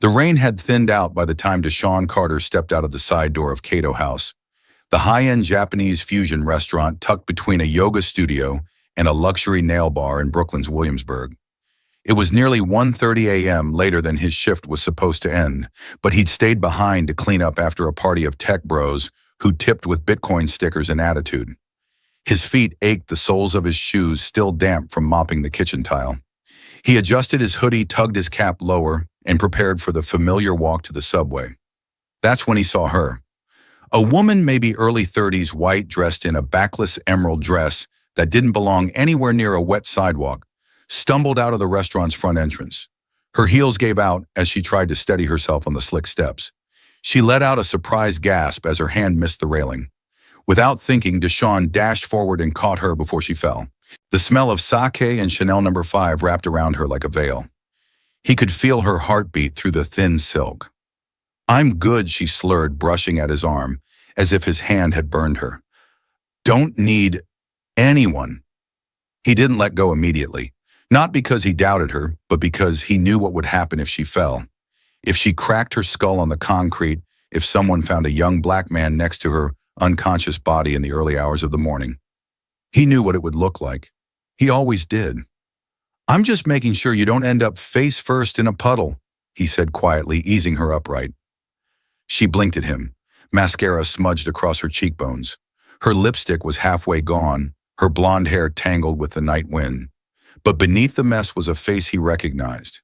The rain had thinned out by the time Deshaun Carter stepped out of the side door of Cato House, the high-end Japanese fusion restaurant tucked between a yoga studio and a luxury nail bar in Brooklyn's Williamsburg. It was nearly 1:30 a.m. later than his shift was supposed to end, but he'd stayed behind to clean up after a party of tech bros who tipped with Bitcoin stickers and attitude. His feet ached, the soles of his shoes still damp from mopping the kitchen tile. He adjusted his hoodie, tugged his cap lower, and prepared for the familiar walk to the subway. That's when he saw her. A woman, maybe early 30s, white, dressed in a backless emerald dress that didn't belong anywhere near a wet sidewalk, stumbled out of the restaurant's front entrance. Her heels gave out as she tried to steady herself on the slick steps. She let out a surprised gasp as her hand missed the railing. Without thinking, Deshaun dashed forward and caught her before she fell. The smell of sake and Chanel No. 5 wrapped around her like a veil. He could feel her heartbeat through the thin silk. "I'm good," she slurred, brushing at his arm, as if his hand had burned her. "Don't need anyone." He didn't let go immediately, not because he doubted her, but because he knew what would happen if she fell. If she cracked her skull on the concrete, if someone found a young black man next to her unconscious body in the early hours of the morning. He knew what it would look like. He always did. "I'm just making sure you don't end up face first in a puddle," he said quietly, easing her upright. She blinked at him, mascara smudged across her cheekbones. Her lipstick was halfway gone, her blonde hair tangled with the night wind. But beneath the mess was a face he recognized.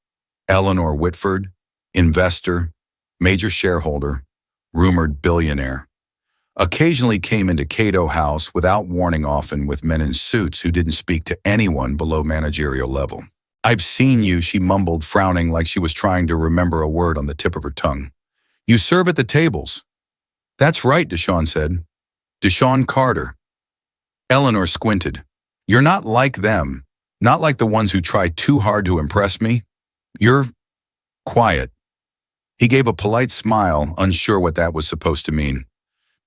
Eleanor Whitford, investor, major shareholder, rumored billionaire. Occasionally came into Cato House without warning, often with men in suits who didn't speak to anyone below managerial level. "I've seen you," she mumbled, frowning like she was trying to remember a word on the tip of her tongue. "You serve at the tables." "That's right," Deshaun said. "Deshaun Carter." Eleanor squinted. "You're not like them, not like the ones who try too hard to impress me. You're quiet." He gave a polite smile, unsure what that was supposed to mean.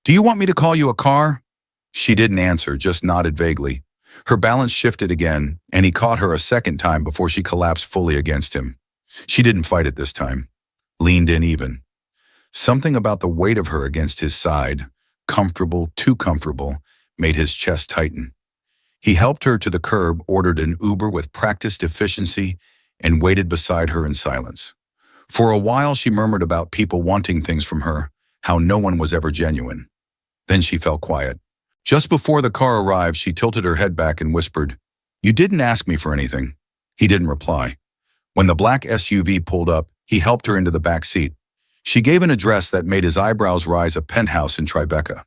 "Do you want me to call you a car?" She didn't answer, just nodded vaguely. Her balance shifted again, and he caught her a second time before she collapsed fully against him. She didn't fight it this time. Leaned in even. Something about the weight of her against his side, comfortable, too comfortable, made his chest tighten. He helped her to the curb, ordered an Uber with practiced efficiency, and waited beside her in silence. For a while she murmured about people wanting things from her, how no one was ever genuine. Then she fell quiet. Just before the car arrived, she tilted her head back and whispered, "You didn't ask me for anything." He didn't reply. When the black SUV pulled up, he helped her into the back seat. She gave an address that made his eyebrows rise, a penthouse in Tribeca.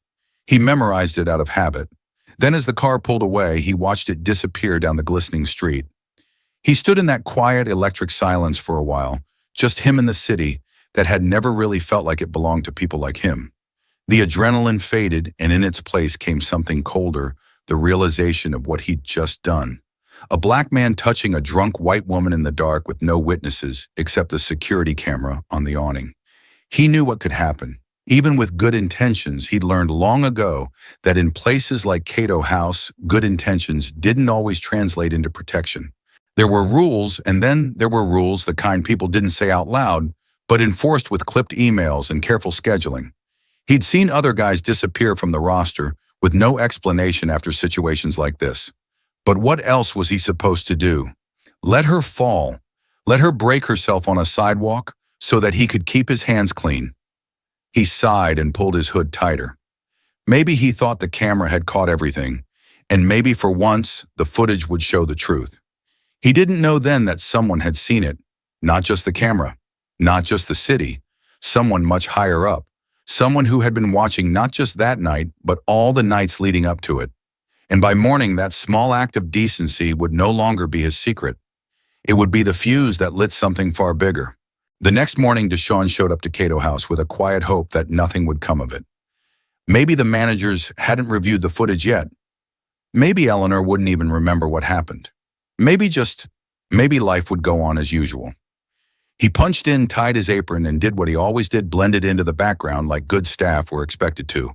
He memorized it out of habit. Then as the car pulled away, he watched it disappear down the glistening street. He stood in that quiet, electric silence for a while, just him and the city that had never really felt like it belonged to people like him. The adrenaline faded, and in its place came something colder, the realization of what he'd just done. A black man touching a drunk white woman in the dark with no witnesses except the security camera on the awning. He knew what could happen. Even with good intentions, he'd learned long ago that in places like Cato House, good intentions didn't always translate into protection. There were rules, and then there were rules, the kind people didn't say out loud, but enforced with clipped emails and careful scheduling. He'd seen other guys disappear from the roster with no explanation after situations like this. But what else was he supposed to do? Let her fall. Let her break herself on a sidewalk so that he could keep his hands clean. He sighed and pulled his hood tighter. Maybe he thought the camera had caught everything, and maybe for once the footage would show the truth. He didn't know then that someone had seen it, not just the camera, not just the city, someone much higher up, someone who had been watching not just that night, but all the nights leading up to it. And by morning, that small act of decency would no longer be his secret. It would be the fuse that lit something far bigger. The next morning, Deshaun showed up to Cato House with a quiet hope that nothing would come of it. Maybe the managers hadn't reviewed the footage yet. Maybe Eleanor wouldn't even remember what happened. Maybe life would go on as usual. He punched in, tied his apron, and did what he always did, blended into the background like good staff were expected to.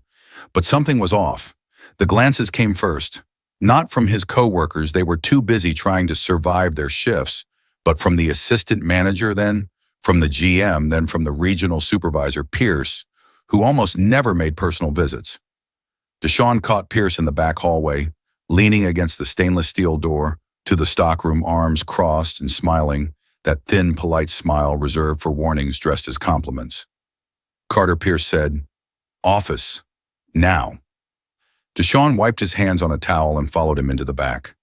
But something was off. The glances came first. Not from his coworkers, they were too busy trying to survive their shifts, but from the assistant manager then, from the GM, then from the regional supervisor, Pierce, who almost never made personal visits. Deshawn caught Pierce in the back hallway, leaning against the stainless steel door, to the stockroom, arms crossed and smiling, that thin, polite smile reserved for warnings dressed as compliments. Carter Pierce said, "Office, now." Deshawn wiped his hands on a towel and followed him into the back.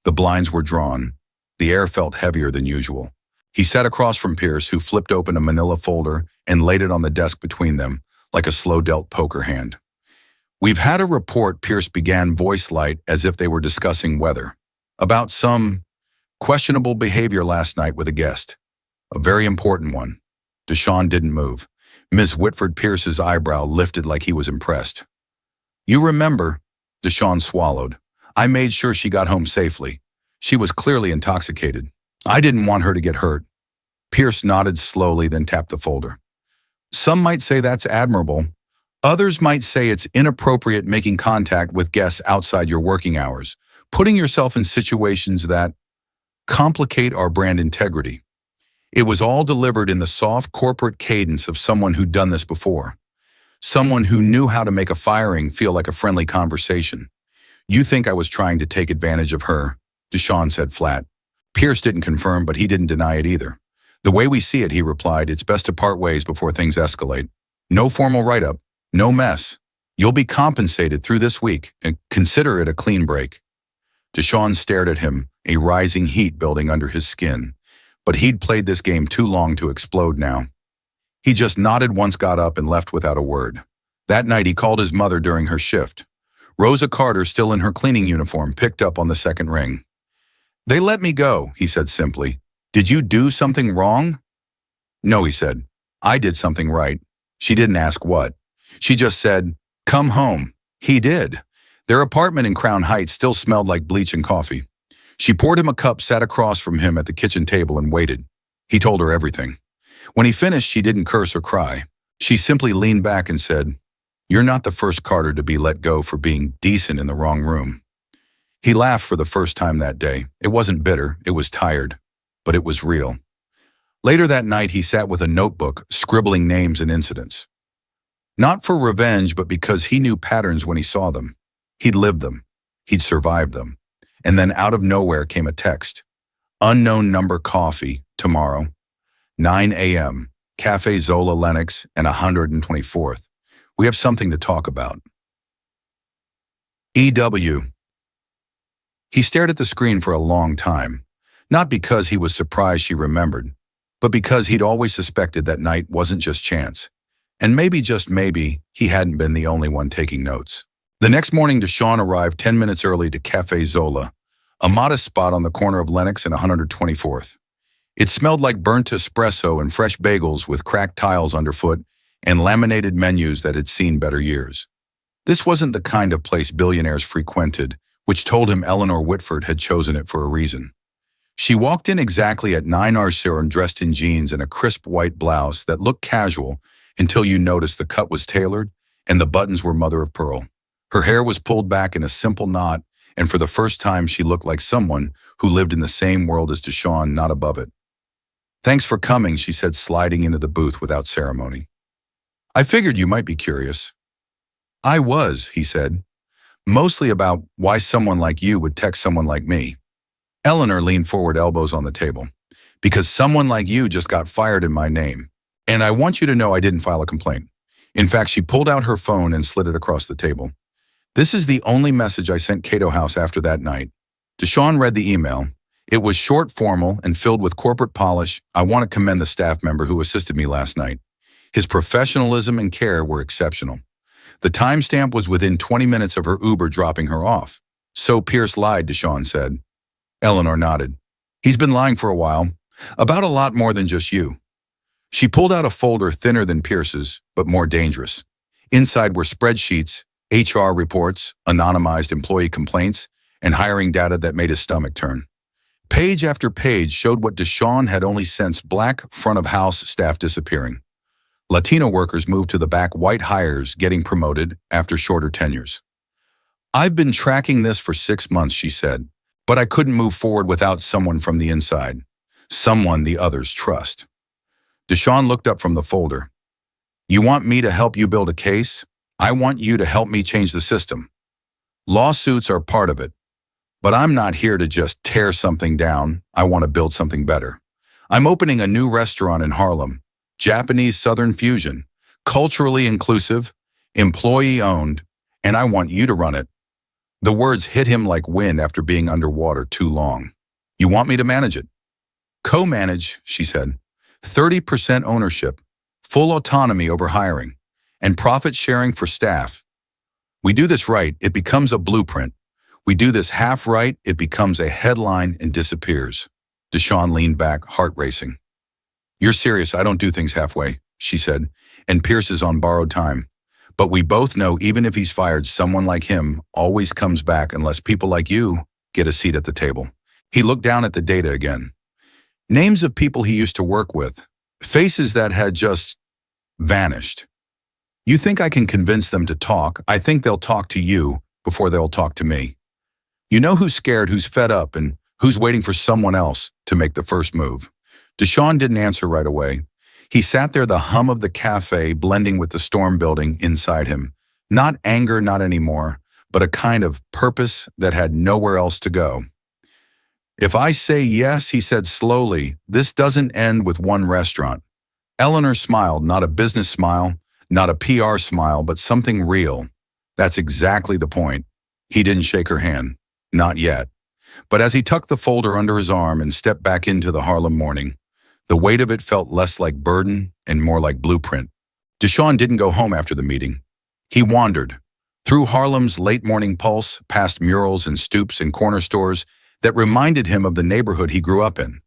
The blinds were drawn. The air felt heavier than usual. He sat across from Pierce, who flipped open a manila folder and laid it on the desk between them, like a slow-dealt poker hand. "We've had a report," Pierce began, voice light, as if they were discussing weather, "about some questionable behavior last night with a guest. A very important one." Deshawn didn't move. Ms. Whitford Pierce's eyebrow lifted like he was impressed. "You remember," Deshawn swallowed. "I made sure she got home safely. She was clearly intoxicated. I didn't want her to get hurt." Pierce nodded slowly, then tapped the folder. "Some might say that's admirable. Others might say it's inappropriate making contact with guests outside your working hours, putting yourself in situations that complicate our brand integrity." It was all delivered in the soft corporate cadence of someone who'd done this before. Someone who knew how to make a firing feel like a friendly conversation. "You think I was trying to take advantage of her," Deshawn said flat. Pierce didn't confirm, but he didn't deny it either. "The way we see it," he replied, "it's best to part ways before things escalate. No formal write-up, no mess. You'll be compensated through this week, and consider it a clean break." Deshawn stared at him, a rising heat building under his skin. But he'd played this game too long to explode now. He just nodded once, got up, and left without a word. That night he called his mother during her shift. Rosa Carter, still in her cleaning uniform, picked up on the second ring. "They let me go," he said simply. "Did you do something wrong?" "No," he said. "I did something right." She didn't ask what. She just said, "Come home." He did. Their apartment in Crown Heights still smelled like bleach and coffee. She poured him a cup, sat across from him at the kitchen table, and waited. He told her everything. When he finished, she didn't curse or cry. She simply leaned back and said, "You're not the first Carter to be let go for being decent in the wrong room." He laughed for the first time that day. It wasn't bitter, it was tired, but it was real. Later that night, he sat with a notebook, scribbling names and incidents. Not for revenge, but because he knew patterns when he saw them. He'd lived them. He'd survived them. And then out of nowhere came a text. "Unknown number, coffee, tomorrow. 9 a.m., Cafe Zola Lenox and 124th. We have something to talk about. E.W." He stared at the screen for a long time, not because he was surprised she remembered, but because he'd always suspected that night wasn't just chance. And maybe, just maybe, he hadn't been the only one taking notes. The next morning, Deshawn arrived 10 minutes early to Cafe Zola, a modest spot on the corner of Lenox and 124th. It smelled like burnt espresso and fresh bagels with cracked tiles underfoot and laminated menus that had seen better years. This wasn't the kind of place billionaires frequented, which told him Eleanor Whitford had chosen it for a reason. She walked in exactly at 9 hours, dressed in jeans and a crisp white blouse that looked casual until you noticed the cut was tailored and the buttons were mother of pearl. Her hair was pulled back in a simple knot, and for the first time she looked like someone who lived in the same world as Deshawn, not above it. "Thanks for coming," she said, sliding into the booth without ceremony. "I figured you might be curious." "I was," he said. "Mostly about why someone like you would text someone like me." Eleanor leaned forward, elbows on the table. "Because someone like you just got fired in my name. And I want you to know I didn't file a complaint." In fact, she pulled out her phone and slid it across the table. "This is the only message I sent Cato House after that night." Deshawn read the email. It was short, formal, and filled with corporate polish. "I want to commend the staff member who assisted me last night. His professionalism and care were exceptional." The timestamp was within 20 minutes of her Uber dropping her off. "So Pierce lied," Deshawn said. Eleanor nodded. "He's been lying for a while. About a lot more than just you." She pulled out a folder thinner than Pierce's, but more dangerous. Inside were spreadsheets, HR reports, anonymized employee complaints, and hiring data that made his stomach turn. Page after page showed what Deshawn had only sensed: black front-of-house staff disappearing. Latino workers moved to the back, white hires getting promoted after shorter tenures. "I've been tracking this for 6 months," she said, "but I couldn't move forward without someone from the inside. Someone the others trust." Deshaun looked up from the folder. You want me to help you build a case? I want you to help me change the system. Lawsuits are part of it, but I'm not here to just tear something down. I want to build something better. I'm opening a new restaurant in Harlem, Japanese Southern fusion, culturally inclusive, employee-owned, and I want you to run it. The words hit him like wind after being underwater too long. You want me to manage it? Co-manage, she said. 30% ownership, full autonomy over hiring, and profit sharing for staff. We do this right, it becomes a blueprint. We do this half right, it becomes a headline and disappears. Deshaun leaned back, heart racing. You're serious, I don't do things halfway, she said, and Pierce is on borrowed time. But we both know even if he's fired, someone like him always comes back unless people like you get a seat at the table. He looked down at the data again. Names of people he used to work with, faces that had just vanished. You think I can convince them to talk? I think they'll talk to you before they'll talk to me. You know who's scared, who's fed up, and who's waiting for someone else to make the first move. Deshaun didn't answer right away. He sat there, the hum of the cafe blending with the storm building inside him. Not anger, not anymore, but a kind of purpose that had nowhere else to go. If I say yes, he said slowly, this doesn't end with one restaurant. Eleanor smiled, not a business smile, not a PR smile, but something real. That's exactly the point. He didn't shake her hand. Not yet. But as he tucked the folder under his arm and stepped back into the Harlem morning, the weight of it felt less like burden and more like blueprint. Deshaun didn't go home after the meeting. He wandered through Harlem's late morning pulse, past murals and stoops and corner stores that reminded him of the neighborhood he grew up in.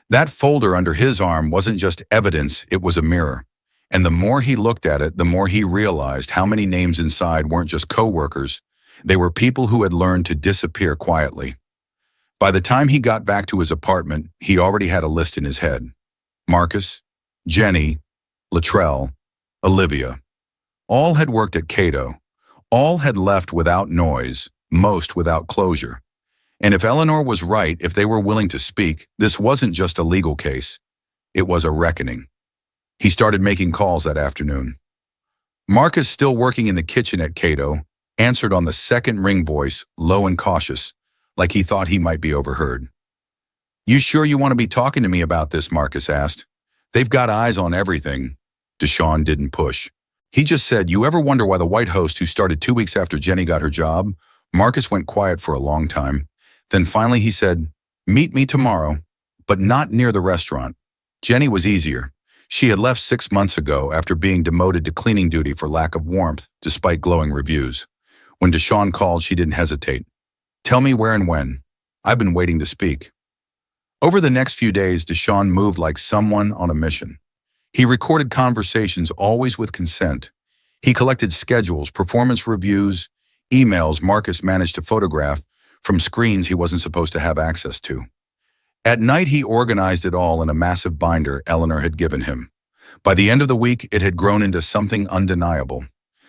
That folder under his arm wasn't just evidence, it was a mirror. And the more he looked at it, the more he realized how many names inside weren't just co-workers. They were people who had learned to disappear quietly. By the time he got back to his apartment, he already had a list in his head. Marcus, Jenny, Latrell, Olivia. All had worked at Cato. All had left without noise, most without closure. And if Eleanor was right, if they were willing to speak, this wasn't just a legal case. It was a reckoning. He started making calls that afternoon. Marcus, still working in the kitchen at Cato, answered on the second ring voice, low and cautious, like he thought he might be overheard. You sure you want to be talking to me about this? Marcus asked. They've got eyes on everything. Deshaun didn't push. He just said, you ever wonder why the white host who started 2 weeks after Jenny got her job? Marcus went quiet for a long time. Then finally he said, meet me tomorrow, but not near the restaurant. Jenny was easier. She had left 6 months ago after being demoted to cleaning duty for lack of warmth, despite glowing reviews. When Deshaun called, she didn't hesitate. Tell me where and when. I've been waiting to speak. Over the next few days, Deshaun moved like someone on a mission. He recorded conversations, always with consent. He collected schedules, performance reviews, emails Marcus managed to photograph from screens he wasn't supposed to have access to. At night, he organized it all in a massive binder Eleanor had given him. By the end of the week, it had grown into something undeniable.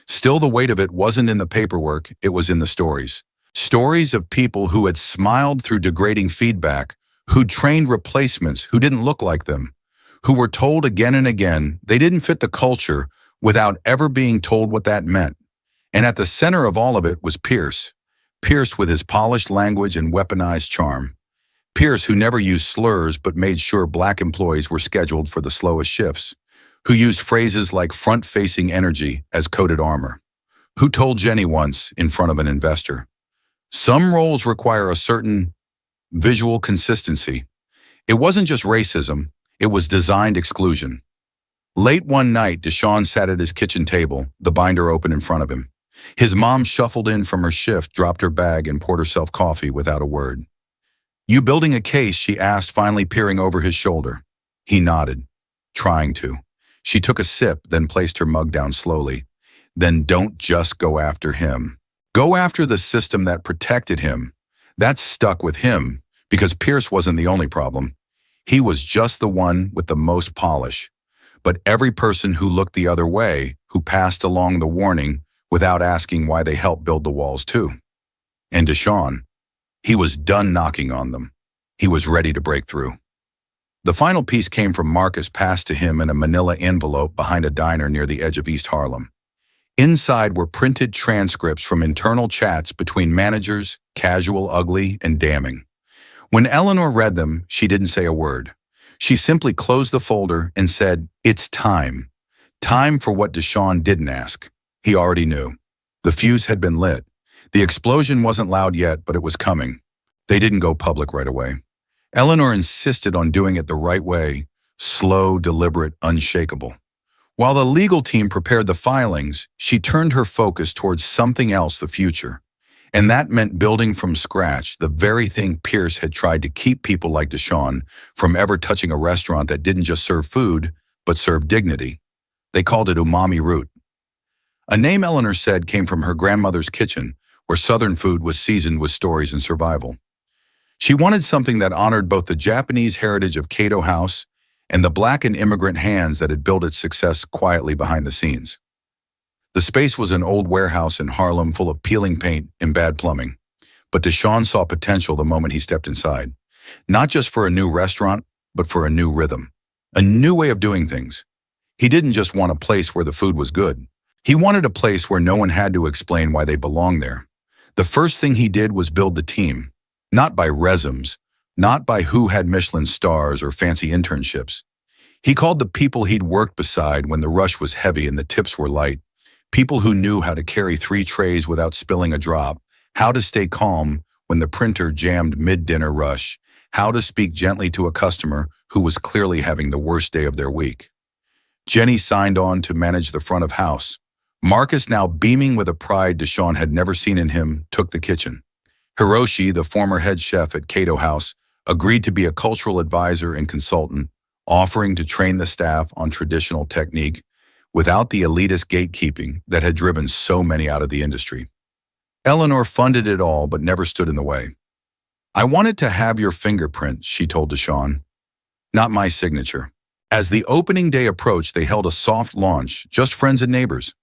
Still, the weight of it wasn't in the paperwork, it was in the stories. Stories of people who had smiled through degrading feedback, who trained replacements who didn't look like them, who were told again and again they didn't fit the culture without ever being told what that meant. And at the center of all of it was Pierce. Pierce with his polished language and weaponized charm. Pierce, who never used slurs but made sure black employees were scheduled for the slowest shifts, who used phrases like front-facing energy as coded armor, who told Jenny once in front of an investor, some roles require a certain visual consistency. It wasn't just racism, it was designed exclusion. Late one night, Deshaun sat at his kitchen table, the binder open in front of him. His mom shuffled in from her shift, dropped her bag, and poured herself coffee without a word. You building a case? She asked, finally peering over his shoulder. He nodded, trying to. She took a sip, then placed her mug down slowly. Then don't just go after him. Go after the system that protected him. That stuck with him, because Pierce wasn't the only problem. He was just the one with the most polish. But every person who looked the other way, who passed along the warning without asking why they helped build the walls too. And Deshaun, he was done knocking on them. He was ready to break through. The final piece came from Marcus, passed to him in a manila envelope behind a diner near the edge of East Harlem. Inside were printed transcripts from internal chats between managers, casual, ugly, and damning. When Eleanor read them, she didn't say a word. She simply closed the folder and said, "It's time." Time for what Deshawn didn't ask. He already knew. The fuse had been lit. The explosion wasn't loud yet, but it was coming. They didn't go public right away. Eleanor insisted on doing it the right way, slow, deliberate, unshakable. While the legal team prepared the filings, she turned her focus towards something else, the future. And that meant building from scratch, the very thing Pierce had tried to keep people like Deshawn from ever touching a restaurant that didn't just serve food, but served dignity. They called it Umami Root. A name Eleanor said came from her grandmother's kitchen, where Southern food was seasoned with stories and survival. She wanted something that honored both the Japanese heritage of Cato House and the Black and immigrant hands that had built its success quietly behind the scenes. The space was an old warehouse in Harlem full of peeling paint and bad plumbing, but Deshawn saw potential the moment he stepped inside. Not just for a new restaurant, but for a new rhythm, a new way of doing things. He didn't just want a place where the food was good. He wanted a place where no one had to explain why they belonged there. The first thing he did was build the team, not by resumes, not by who had Michelin stars or fancy internships. He called the people he'd worked beside when the rush was heavy and the tips were light, people who knew how to carry 3 trays without spilling a drop, how to stay calm when the printer jammed mid-dinner rush, how to speak gently to a customer who was clearly having the worst day of their week. Jenny signed on to manage the front of house. Marcus, now beaming with a pride Deshawn had never seen in him, took the kitchen. Hiroshi, the former head chef at Cato House, agreed to be a cultural advisor and consultant, offering to train the staff on traditional technique without the elitist gatekeeping that had driven so many out of the industry. Eleanor funded it all but never stood in the way. "I wanted to have your fingerprint," she told Deshawn. "Not my signature." As the opening day approached, they held a soft launch, just friends and neighbors.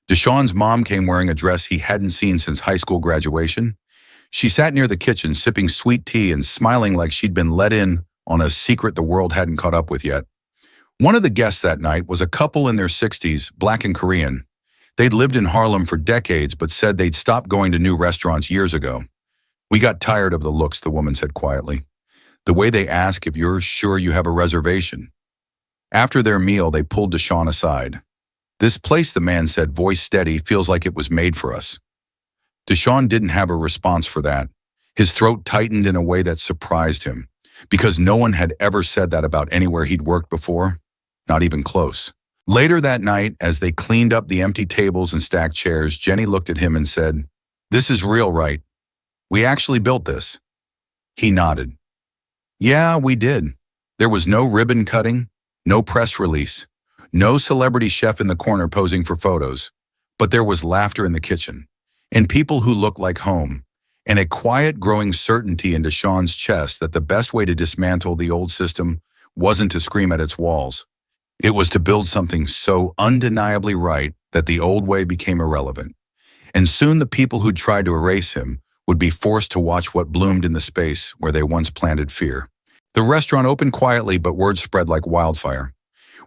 Deshawn's mom came wearing a dress he hadn't seen since high school graduation. She sat near the kitchen, sipping sweet tea and smiling like she'd been let in on a secret the world hadn't caught up with yet. One of the guests that night was a couple in their 60s, Black and Korean. They'd lived in Harlem for decades, but said they'd stopped going to new restaurants years ago. "We got tired of the looks," the woman said quietly. "The way they ask if you're sure you have a reservation." After their meal, they pulled Deshawn aside. "This place," the man said, voice steady, "feels like it was made for us." Deshawn didn't have a response for that. His throat tightened in a way that surprised him, because no one had ever said that about anywhere he'd worked before, not even close. Later that night, as they cleaned up the empty tables and stacked chairs, Jenny looked at him and said, "This is real, right? We actually built this." He nodded. "Yeah, we did." There was no ribbon cutting, no press release, no celebrity chef in the corner posing for photos, but there was laughter in the kitchen, and people who looked like home, and a quiet, growing certainty in Deshawn's chest that the best way to dismantle the old system wasn't to scream at its walls. It was to build something so undeniably right that the old way became irrelevant. And soon the people who'd tried to erase him would be forced to watch what bloomed in the space where they once planted fear. The restaurant opened quietly, but word spread like wildfire.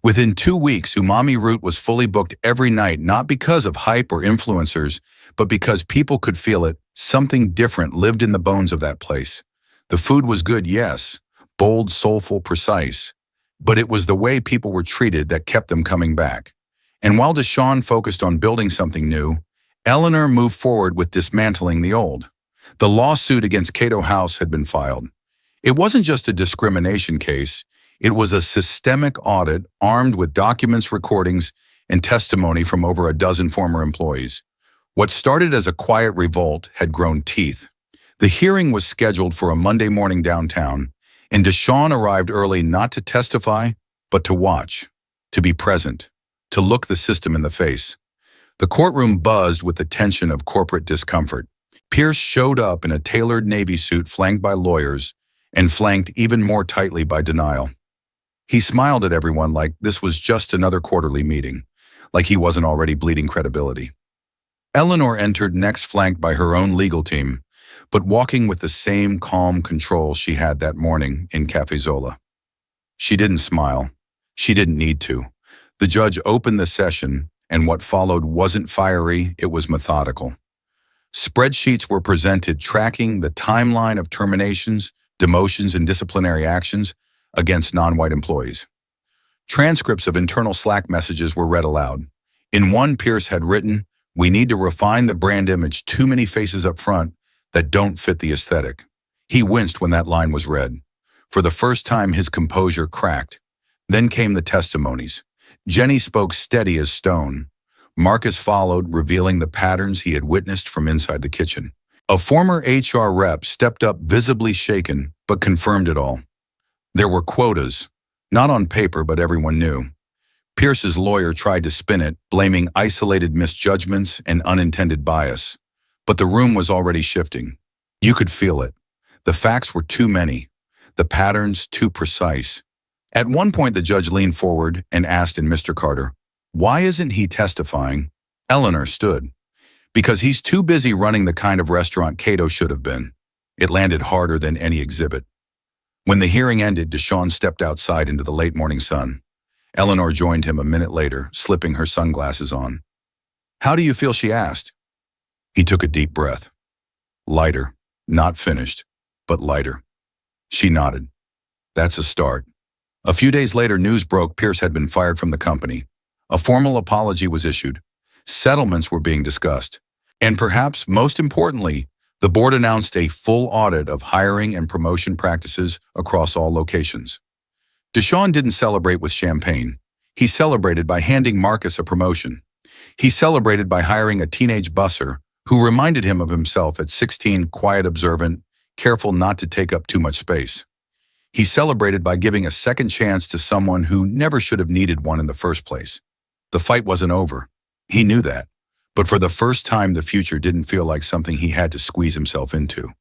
Within 2 weeks, Umami Root was fully booked every night, not because of hype or influencers, but because people could feel it. Something different lived in the bones of that place. The food was good, yes, bold, soulful, precise, but it was the way people were treated that kept them coming back. And while Deshawn focused on building something new, Eleanor moved forward with dismantling the old. The lawsuit against Cato House had been filed. It wasn't just a discrimination case. It was a systemic audit armed with documents, recordings, and testimony from over a dozen former employees. What started as a quiet revolt had grown teeth. The hearing was scheduled for a Monday morning downtown, and Deshawn arrived early not to testify, but to watch, to be present, to look the system in the face. The courtroom buzzed with the tension of corporate discomfort. Pierce showed up in a tailored Navy suit flanked by lawyers and flanked even more tightly by denial. He smiled at everyone like this was just another quarterly meeting, like he wasn't already bleeding credibility. Eleanor entered next, flanked by her own legal team, but walking with the same calm control she had that morning in Cafe Zola. She didn't smile. She didn't need to. The judge opened the session, and what followed wasn't fiery, it was methodical. Spreadsheets were presented tracking the timeline of terminations, demotions, and disciplinary actions against non-white employees. Transcripts of internal Slack messages were read aloud. In one, Pierce had written, "We need to refine the brand image, too many faces up front that don't fit the aesthetic." He winced when that line was read. For the first time, his composure cracked. Then came the testimonies. Jenny spoke steady as stone. Marcus followed, revealing the patterns he had witnessed from inside the kitchen. A former HR rep stepped up, visibly shaken, but confirmed it all. There were quotas, not on paper, but everyone knew. Pierce's lawyer tried to spin it, blaming isolated misjudgments and unintended bias. But the room was already shifting. You could feel it. The facts were too many, the patterns too precise. At one point, the judge leaned forward and asked in Mr. Carter, "Why isn't he testifying?" Eleanor stood. "Because he's too busy running the kind of restaurant Cato should have been." It landed harder than any exhibit. When the hearing ended, Deshawn stepped outside into the late morning sun. Eleanor joined him a minute later, slipping her sunglasses on. "How do you feel?" she asked. He took a deep breath. Lighter, not finished, but lighter. She nodded. That's a start. A few days later, news broke Pierce had been fired from the company. A formal apology was issued. Settlements were being discussed. And perhaps most importantly, the board announced a full audit of hiring and promotion practices across all locations. Deshawn didn't celebrate with champagne. He celebrated by handing Marcus a promotion. He celebrated by hiring a teenage busser who reminded him of himself at 16, quiet, observant, careful not to take up too much space. He celebrated by giving a second chance to someone who never should have needed one in the first place. The fight wasn't over. He knew that. But for the first time, the future didn't feel like something he had to squeeze himself into.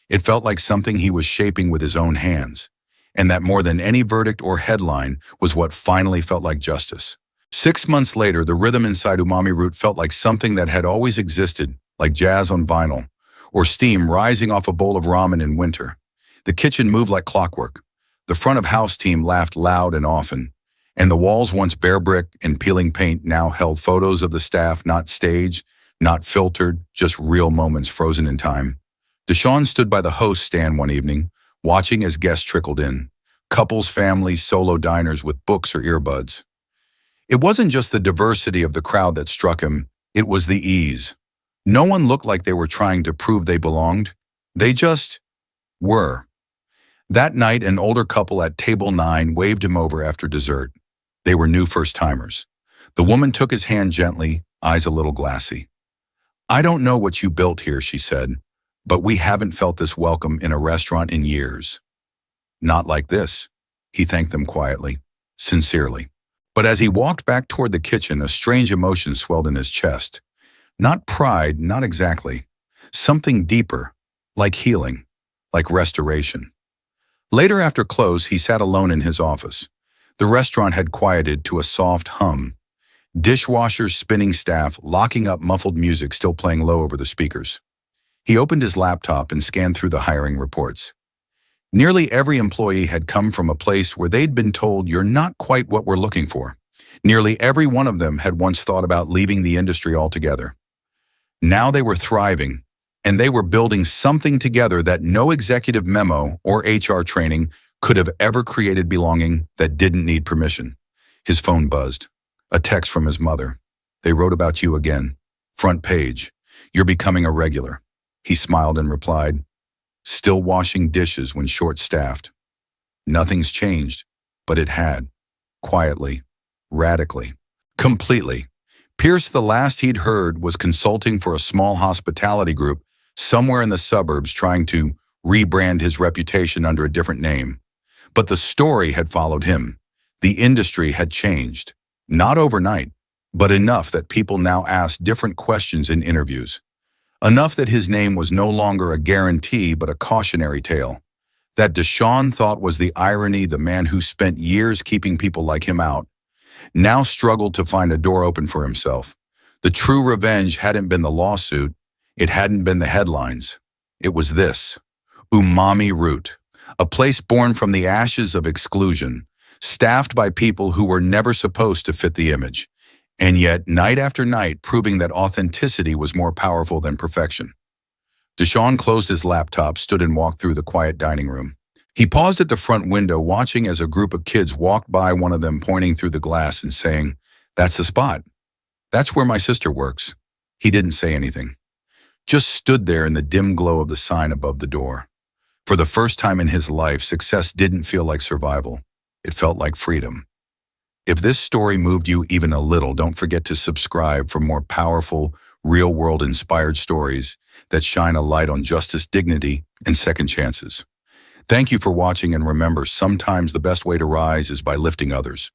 It felt like something he was shaping with his own hands. And that more than any verdict or headline was what finally felt like justice. 6 months later, the rhythm inside Umami Root felt like something that had always existed, like jazz on vinyl, or steam rising off a bowl of ramen in winter. The kitchen moved like clockwork. The front-of-house team laughed loud and often, and the walls, once bare brick and peeling paint, now held photos of the staff, not staged, not filtered, just real moments frozen in time. Deshawn stood by the host stand one evening, watching as guests trickled in. Couples, families, solo diners with books or earbuds. It wasn't just the diversity of the crowd that struck him, it was the ease. No one looked like they were trying to prove they belonged. They just were. That night, an older couple at table 9 waved him over after dessert. They were new first-timers. The woman took his hand gently, eyes a little glassy. "I don't know what you built here," she said, "but we haven't felt this welcome in a restaurant in years." "Not like this," he thanked them quietly, sincerely. But as he walked back toward the kitchen, a strange emotion swelled in his chest. Not pride, not exactly. Something deeper, like healing, like restoration. Later, after close, he sat alone in his office. The restaurant had quieted to a soft hum. Dishwashers spinning, staff locking up, muffled music still playing low over the speakers. He opened his laptop and scanned through the hiring reports. Nearly every employee had come from a place where they'd been told, "You're not quite what we're looking for." Nearly every one of them had once thought about leaving the industry altogether. Now they were thriving, and they were building something together that no executive memo or HR training could have ever created, belonging that didn't need permission. His phone buzzed. A text from his mother. "They wrote about you again. Front page. You're becoming a regular." He smiled and replied, "Still washing dishes when short-staffed." Nothing's changed, but it had. Quietly. Radically. Completely. Pierce, the last he'd heard, was consulting for a small hospitality group somewhere in the suburbs, trying to rebrand his reputation under a different name. But the story had followed him. The industry had changed. Not overnight, but enough that people now asked different questions in interviews. Enough that his name was no longer a guarantee but a cautionary tale. That Deshawn thought was the irony, the man who spent years keeping people like him out, now struggled to find a door open for himself. The true revenge hadn't been the lawsuit. It hadn't been the headlines. It was this. Umami Root. A place born from the ashes of exclusion. staffed by people who were never supposed to fit the image, and yet night after night proving that authenticity was more powerful than perfection. Deshaun closed his laptop, stood and walked through the quiet dining room. He paused at the front window, watching as a group of kids walked by, one of them pointing through the glass and saying, "That's the spot. That's where my sister works." He didn't say anything, just stood there in the dim glow of the sign above the door. For the first time in his life, success didn't feel like survival. It felt like freedom. If this story moved you even a little, don't forget to subscribe for more powerful, real-world inspired stories that shine a light on justice, dignity, and second chances. Thank you for watching, and remember, sometimes the best way to rise is by lifting others.